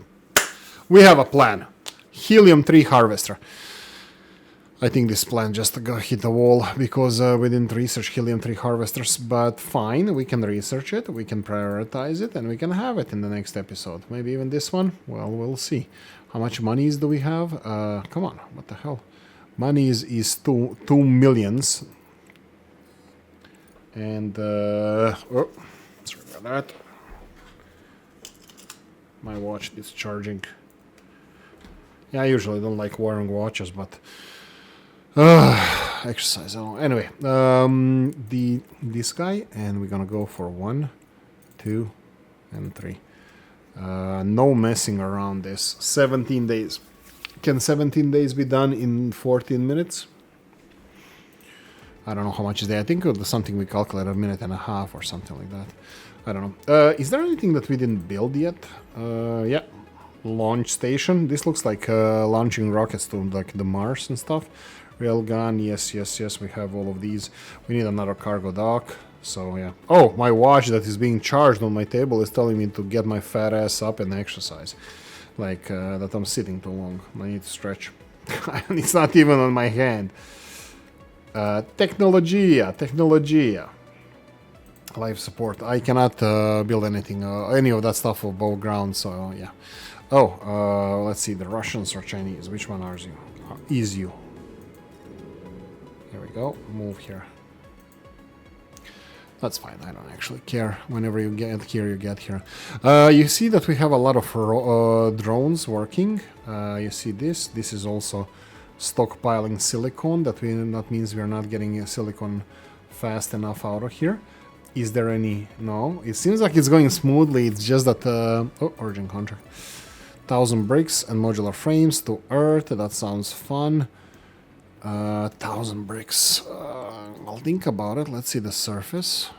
We have a plan. Helium-3 harvester. I think this plan just hit the wall because we didn't research helium-3 harvesters, but fine, we can research it, we can prioritize it, and we can have it in the next episode. Maybe even this one? Well, we'll see. How much monies do we have? Come on, what the hell? Monies is 2 millions. And, oh, sorry about that. My watch is charging. Yeah, I usually don't like wearing watches, but exercise. I don't know. Anyway, this guy, and we're gonna go for 1, 2, and 3. No messing around this. 17 days. Can 17 days be done in 14 minutes? I don't know how much is there. I think it was something we calculated, 1.5 minutes or something like that. I don't know. Is there anything that we didn't build yet? Yeah. Launch station. This looks like launching rockets to like the Mars and stuff. Railgun. Yes. We have all of these. We need another cargo dock. So yeah. Oh, my watch that is being charged on my table is telling me to get my fat ass up and exercise. Like that I'm sitting too long. I need to stretch. It's not even on my hand. Technologia. Life support. I cannot build anything, any of that stuff above ground, so yeah. Oh, let's see, the Russians or Chinese. Which one are you? Is you. Here we go. Move here. That's fine. I don't actually care. Whenever you get here, you get here. You see that we have a lot of drones working. You see this. This is also stockpiling silicon. That means we are not getting silicon fast enough out of here. Is there any? No. It seems like it's going smoothly. It's just that origin contract. 1,000 bricks and modular frames to Earth. That sounds fun. 1,000 bricks. I'll think about it. Let's see the surface.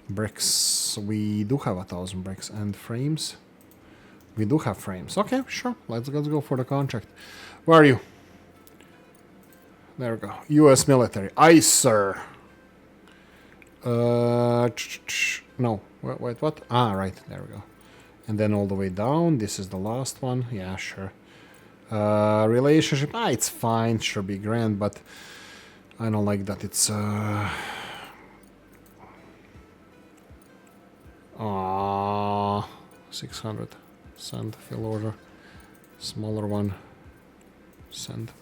Bricks. We do have 1,000 bricks and frames. We do have frames. Okay, sure. Let's go for the contract. Where are you? There we go. U.S. military. Aye, sir. No. Wait, what? Ah, right. There we go. And then all the way down. This is the last one. Yeah, sure. Relationship. Ah, it's fine. Should be grand, but I don't like that it's... 600. Send. Fill order. Smaller one. Send.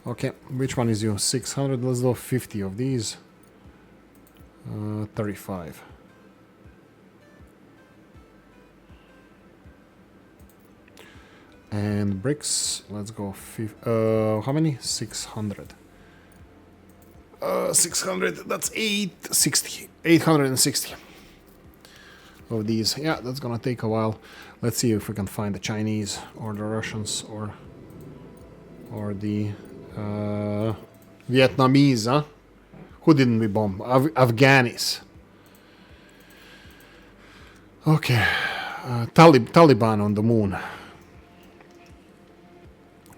Okay, which one is you? 600. Let's do 50 of these. 35. And bricks. Let's go. How many? 600. 600. That's 860. 860 of these. Yeah, that's gonna take a while. Let's see if we can find the Chinese or the Russians or the Vietnamese, huh? Who didn't we bomb? Afghanis. Okay. Taliban on the moon.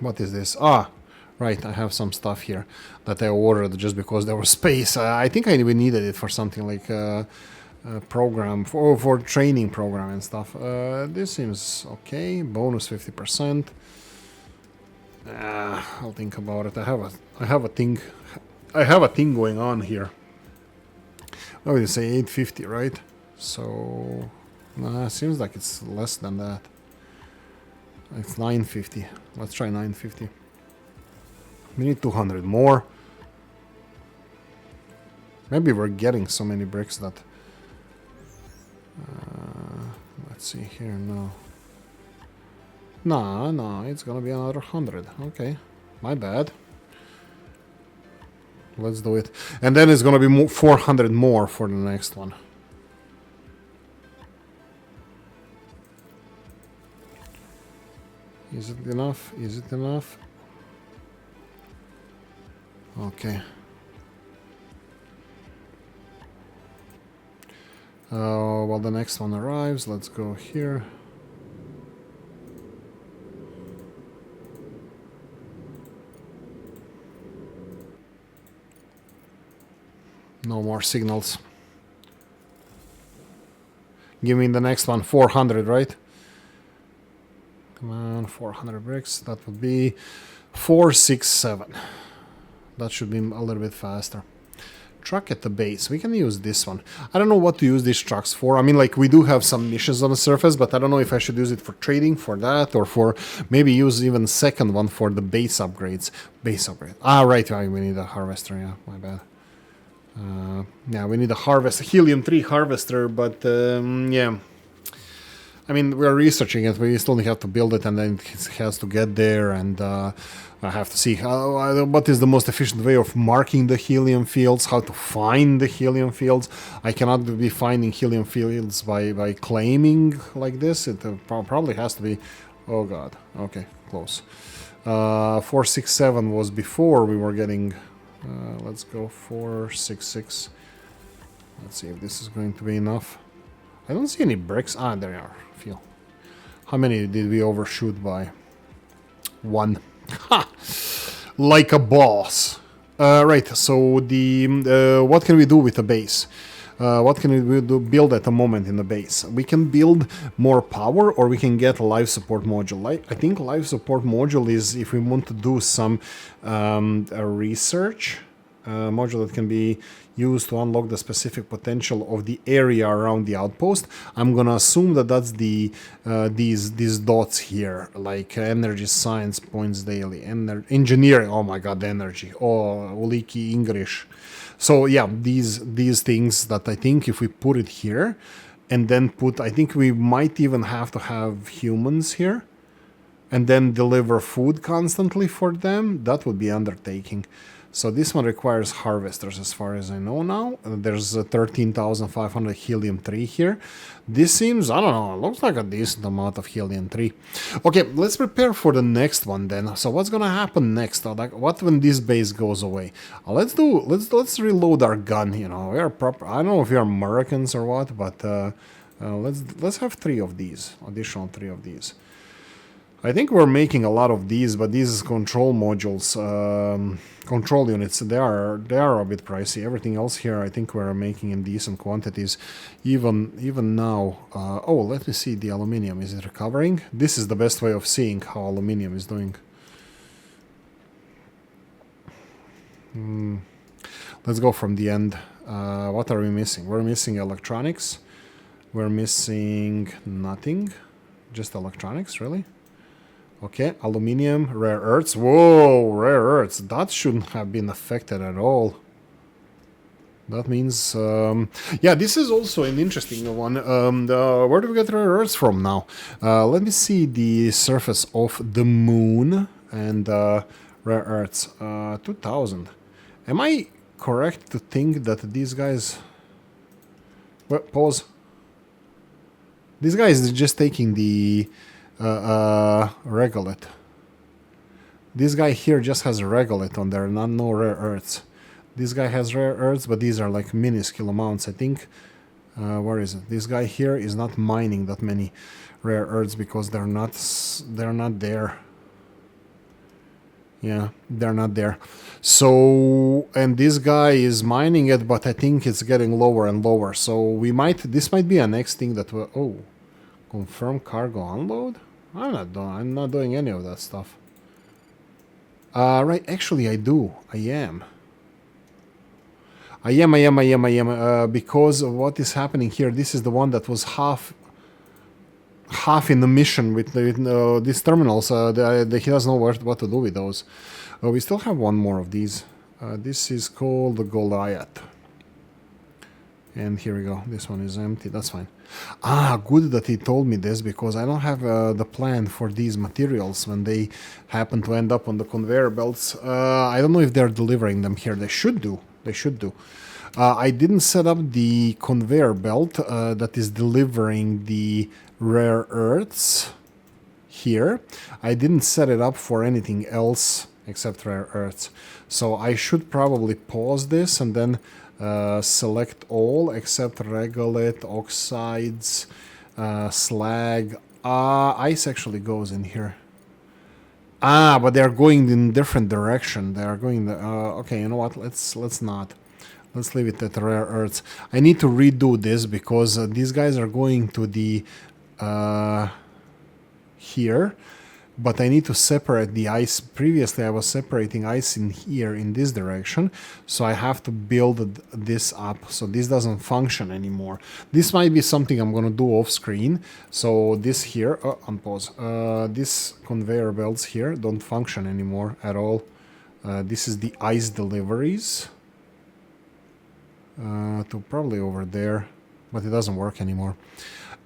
What is this? Ah, right, I have some stuff here that I ordered just because there was space. I think we needed it for something like a program, for training program and stuff. This seems okay. Bonus 50%. I'll think about it. I have a thing going on here. Oh, you say 850, right? So, seems like it's less than that. It's 950. Let's try 950. We need 200 more. Maybe we're getting so many bricks that... let's see here, no. No, it's gonna be another 100. Okay, my bad. Let's do it. And then it's gonna be 400 more for the next one. Is it enough? Is it enough? Okay. Well, the next one arrives. Let's go here. No more signals. Give me the next one. 400, right? Come on, 400 bricks. That would be 467. That should be a little bit faster. Truck at the base. We can use this one. I don't know what to use these trucks for. I mean, like, we do have some missions on the surface, but I don't know if I should use it for trading, for that, or for maybe use even second one for the base upgrades. Base upgrade. Ah, right. We need a harvester. Yeah, my bad. Yeah, we need a helium-3 harvester, but yeah. I mean, we're researching it. We still have to build it, and then it has to get there, and I have to see what is the most efficient way of marking the helium fields, how to find the helium fields. I cannot be finding helium fields by claiming like this. It probably has to be... Oh, God. Okay, close. 467 was before we were getting... let's go 466. Let's see if this is going to be enough. I don't see any bricks. Ah, there are. Feel. How many did we overshoot by? 1. Ha! Like a boss. Right. So the what can we do with the base? What can we build at the moment in the base? We can build more power, or we can get a life support module. I think life support module is if we want to do some research. Module that can be used to unlock the specific potential of the area around the outpost. I'm gonna assume that that's the these dots here, like energy, science points daily, engineering. Oh my God, energy. Oh, Oolykee English. So yeah, these things that I think if we put it here, and then put, I think we might even have to have humans here, and then deliver food constantly for them. That would be undertaking. So this one requires harvesters as far as I know now. There's 13,500 helium-3 here. This seems, I don't know, it looks like a decent amount of helium-3. Okay, let's prepare for the next one then. So what's gonna happen next? Like, what when this base goes away? Let's reload our gun, you know. We are proper. I don't know if we are Americans or what, but let's have 3 of these, additional 3 of these. I think we're making a lot of these, but these control modules, control units, they are a bit pricey. Everything else here, I think we're making in decent quantities, even now. Oh, let me see the aluminium. Is it recovering? This is the best way of seeing how aluminium is doing. Let's go from the end. What are we missing? We're missing electronics. We're missing nothing. Just electronics, really? Okay, aluminium, rare earths. Whoa, rare earths. That shouldn't have been affected at all. That means, yeah, this is also an interesting one. Where do we get rare earths from now? Let me see the surface of the moon and rare earths. 2000. Am I correct to think that these guys... Well, pause. This guy is just taking the... regolith. This guy here just has a regolith on there, not no rare earths. This guy has rare earths, but these are like minuscule amounts, I think. Where is it? This guy here is not mining that many rare earths because they're not there. Yeah, they're not there. So, and this guy is mining it, but I think it's getting lower and lower. So this might be a next thing that will, oh, confirm cargo unload? I'm not doing any of that stuff. Right, actually I do. I am. Because of what is happening here, this is the one that was half in the mission with these terminals. He doesn't know what to do with those. We still have one more of these. This is called the Goliath. And here we go. This one is empty. That's fine. Good that he told me this, because I don't have the plan for these materials when they happen to end up on the conveyor belts. I don't know if they're delivering them here. They should do. They should do. I didn't set up the conveyor belt that is delivering the rare earths here. I didn't set it up for anything else except rare earths. So I should probably pause this and then select all except regolith, oxides, slag. Ice actually goes in here. But they're going in different direction. They are going okay, you know what? Let's not. Let's leave it at rare earths. I need to redo this because these guys are going to the here, but I need to separate the ice. Previously I was separating ice in here in this direction, so I have to build this up, so this doesn't function anymore. This might be something I'm gonna do off screen. So this here, unpause. This conveyor belts here don't function anymore at all. This is the ice deliveries to probably over there, but it doesn't work anymore.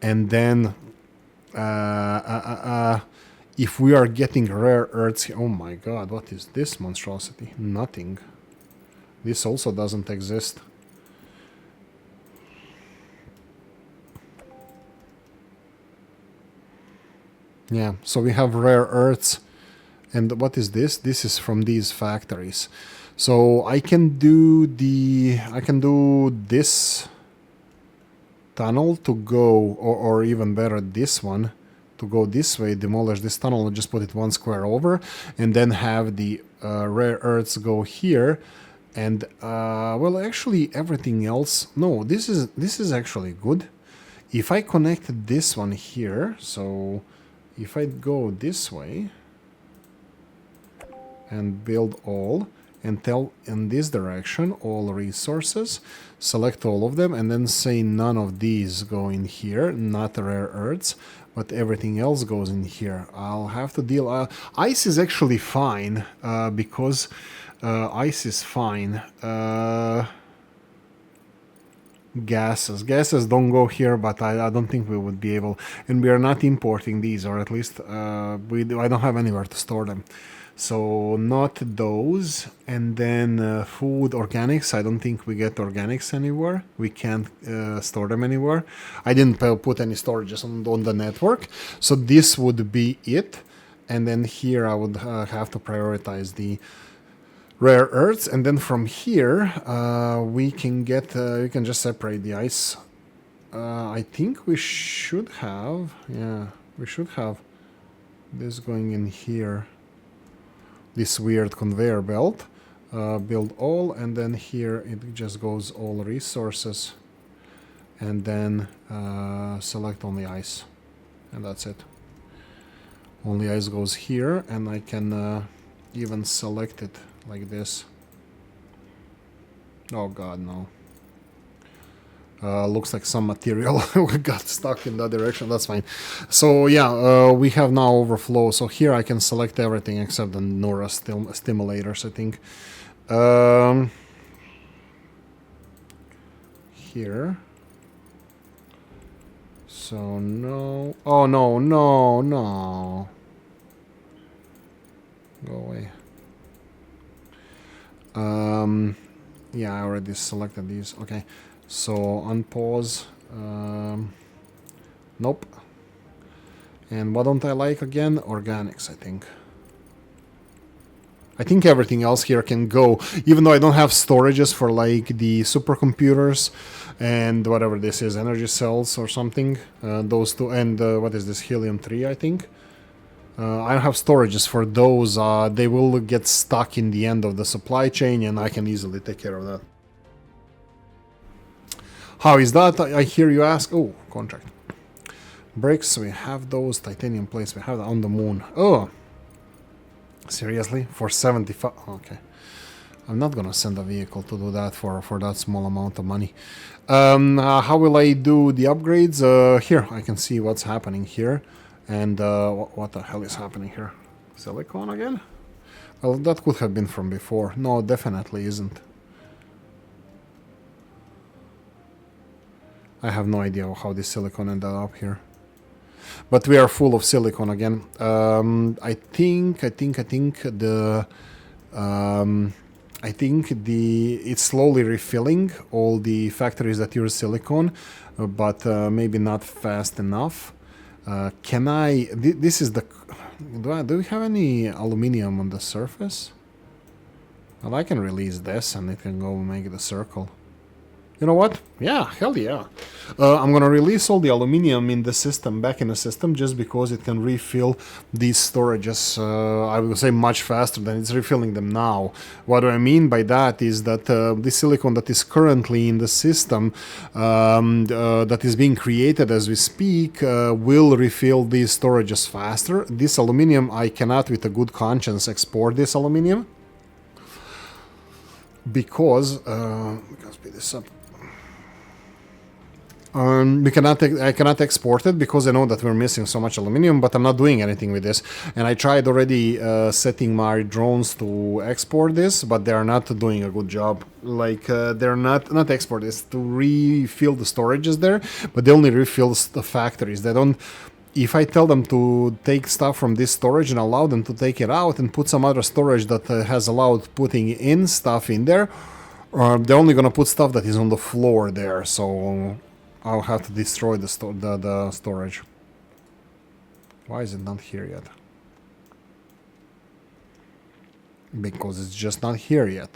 And then if we are getting rare earths, oh my god, what is this monstrosity? Nothing. This also doesn't exist. Yeah, so we have rare earths. And what is this? This is from these factories. So I can do this tunnel to go, or even better, this one to go this way, demolish this tunnel and just put it one square over, and then have the rare earths go here. And well, actually everything else, no, this is actually good. If I connect this one here, so if I go this way and build all, and tell in this direction all resources, select all of them, and then say none of these go in here, not rare earths, but everything else goes in here. I'll have to deal. Ice is actually fine, because ice is fine. Gases don't go here, but I don't think we would be able, and we are not importing these, or at least I don't have anywhere to store them. So not those. And then food, organics, I don't think we get organics anywhere. We can't store them anywhere. I didn't put any storages on the network, so this would be it. And then here I would have to prioritize the rare earths, and then from here we can get we can just separate the ice. I think we should have, yeah, we should have this going in here, this weird conveyor belt. Build all, and then here it just goes all resources, and then select only ice, and that's it. Only ice goes here, and I can even select it like this. Oh god, no. Looks like some material got stuck in that direction. That's fine. So yeah, we have now overflow. So here I can select everything except the Nora stimulators, I think. Here. So no. Oh no, no, no. Go away. Yeah, I already selected these. Okay. So unpause. Nope. And what don't I like again? Organics, I think. I think everything else here can go, even though I don't have storages for like the supercomputers and whatever this is, energy cells or something. Those two, and what is this, helium-3, I think. I don't have storages for those. They will get stuck in the end of the supply chain, and I can easily take care of that. How is that? I hear you ask. Oh, contract. Bricks, we have those. Titanium plates, we have that on the moon. Oh, seriously? For 75? Okay. I'm not gonna send a vehicle to do that for that small amount of money. How will I do the upgrades? Here, I can see what's happening here. And what the hell is happening here? Silicon again? Well, that could have been from before. No, definitely isn't. I have no idea how this silicon ended up here. But we are full of silicon again. I think it's slowly refilling all the factories that use silicon, but maybe not fast enough. Can I? This is the. Do we have any aluminium on the surface? Well, I can release this and it can go make the circle. You know what? Yeah, hell yeah. I'm gonna release all the aluminium in the system, back in the system, just because it can refill these storages, I will say much faster than it's refilling them now. What do I mean by that is that the silicon that is currently in the system, that is being created as we speak, will refill these storages faster. This aluminium, I cannot with a good conscience export this aluminium. Because, we can speed this up. I cannot export it because I know that we're missing so much aluminum, but I'm not doing anything with this. And I tried already setting my drones to export this, but they are not doing a good job. Like they're not export this to refill the storages there, but they only refill the factories. They don't. If I tell them to take stuff from this storage and allow them to take it out and put some other storage that has allowed putting in stuff in there, they're only gonna put stuff that is on the floor there. So I'll have to destroy the storage. Why is it not here yet? Because it's just not here yet.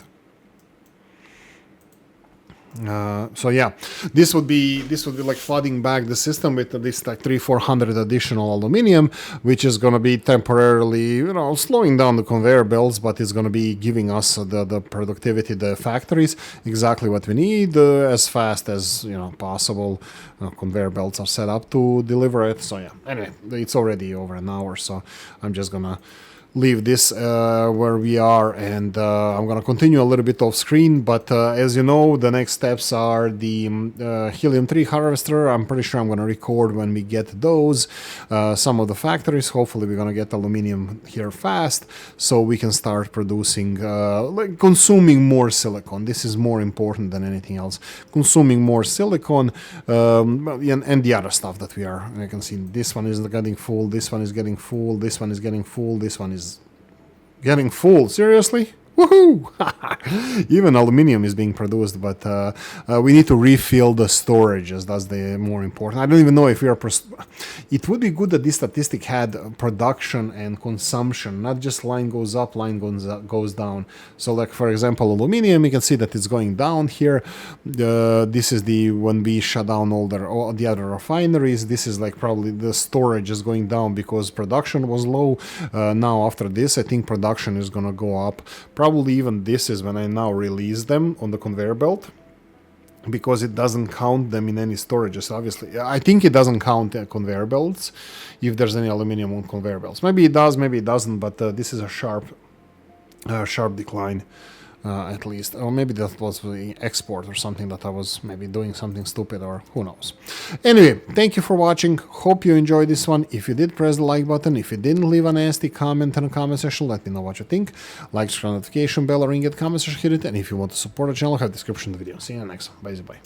So yeah, this would be like flooding back the system with this like 300-400 additional aluminium, which is going to be temporarily, you know, slowing down the conveyor belts, but it's going to be giving us the productivity, the factories, exactly what we need as fast as, you know, possible. Conveyor belts are set up to deliver it. So yeah, anyway, it's already over an hour, so I'm just gonna leave this where we are, and I'm gonna continue a little bit off screen, but as you know, the next steps are the helium-3 harvester. I'm pretty sure I'm gonna record when we get those, some of the factories. Hopefully we're gonna get aluminium here fast so we can start producing, like consuming more silicon. This is more important than anything else, consuming more silicon, and the other stuff that we are. I can see this one is getting full, this one is getting full, this one is getting full, this one is getting full. Seriously? Woohoo! Even aluminium is being produced, but we need to refill the storages. That's the more important. I don't even know if we are... It would be good that this statistic had production and consumption, not just line goes up, line goes down. So like, for example, aluminium, you can see that it's going down here. This is when we shut down all the other refineries. This is like probably the storage is going down because production was low. Now after this, I think production is going to go up. Probably even this is when I now release them on the conveyor belt, because it doesn't count them in any storages. Obviously, I think it doesn't count conveyor belts if there's any aluminum on conveyor belts. Maybe it does, maybe it doesn't, but this is a sharp decline. At least, or maybe that was the export or something that I was maybe doing something stupid, or who knows. Anyway, thank you for watching. Hope you enjoyed this one. If you did, press the like button. If you didn't, leave a nasty comment in the comment section. Let me know what you think. Like, subscribe, notification bell, or ring it, comment section, hit it. And if you want to support the channel, have description of the video. See you in the next one. Bye bye.